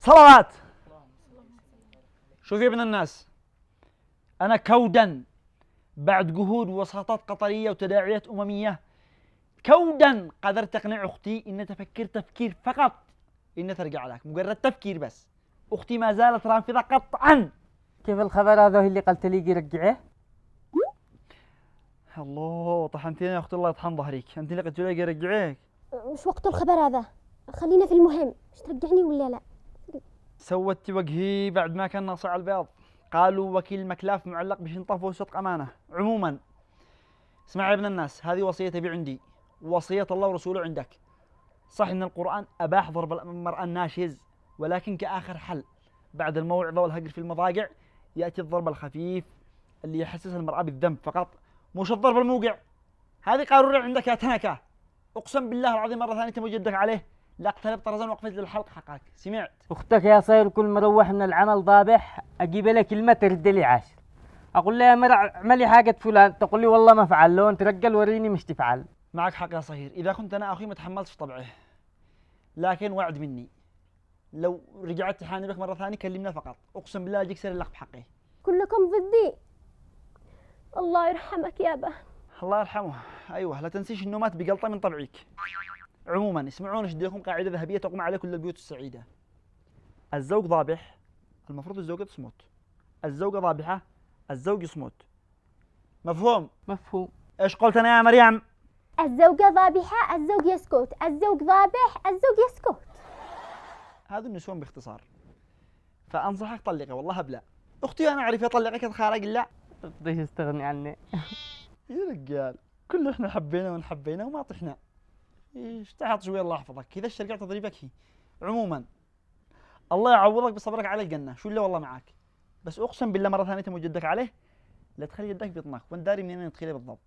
صلوات. شوف يا ابن الناس، أنا كودا بعد جهود ووساطات قطرية وتداعيات أممية كودا قدرت أقنع أختي إن تفكر تفكير فقط إن ترجع لك، مجرد تفكير بس. أختي ما زالت رافضة قطعا. كيف الخبر هذا اللي قلت لي رجعه؟ الله طحنتيني يا أختي، الله يطحن ظهريك. أنت اللي قلت لي أرجعك. مش وقت الخبر هذا، خلينا في المهم. مش ترجعني ولا لا؟ سوت وجهي بعد ما كان ناصع على البياض. قالوا وكيل المكلاف معلق بشنطة فوق صدق أمانة. عموما اسمع يا ابن الناس، هذه وصية تبي عندي، وصية الله ورسوله عندك. صح إن القرآن أباح ضرب المرأة الناشز، ولكن كآخر حل بعد الموعظة والهجر في المضاجع يأتي الضرب الخفيف اللي يحسس المرأة بالذنب فقط، مش الضرب الموقع. هذه قارورة عندك يا تنكة. أقسم بالله العظيم مرة ثانية تموت يدك عليه لا اقترب طرزان وقفت للحلق حقك. سمعت؟ اختك يا صاير كل ما اروح من العمل ضابح اجيب لها كلمه ترد لي 10. اقول لها يا مرة اعملي حاجه فلان، تقول لي والله ما فعل. لو انت رجل وريني مش تفعل. معك حق يا صهير، إذا كنت أنا أخي ما تحملتش طبعه، لكن وعد مني لو رجعت تحاني بك مرة ثانية كلمنا فقط، أقسم بالله أجيك سر اللقب بحقي. كلكم ضدي. الله يرحمك يابا. الله يرحمه. أيوه، لا تنسيش إنه مات بقلطة من طبعك. عموما اسمعون اشد لكم قاعدة ذهبية تقوم عليه كل البيوت السعيدة. الزوج ضابح، المفروض الزوجة تصمت. الزوجة ضابحة، الزوج يصمت. مفهوم؟ مفهوم. ايش قلت أنا يا مريم؟ الزوجة ضابحة، الزوج يسكت. الزوج ضابح، الزوج يسكت. هذا النسوان باختصار. فأنصحك طلقه، والله بلا. أختي أنا أعرف أطلقك خارج الله. تقدرش تستغني عني. يا رجال كل احنا حبينا ونحبينا وما طحنا. ايش تحط شوي الله يحفظك، كذا الشرقة تضربك هي. عموما الله يعوضك بصبرك على الجنة، شو اللي والله معاك. بس اقسم بالله مرة ثانية تموت جدك عليه لا تخلي يدك بيطنك، وانت داري منين تدخلي بالضبط.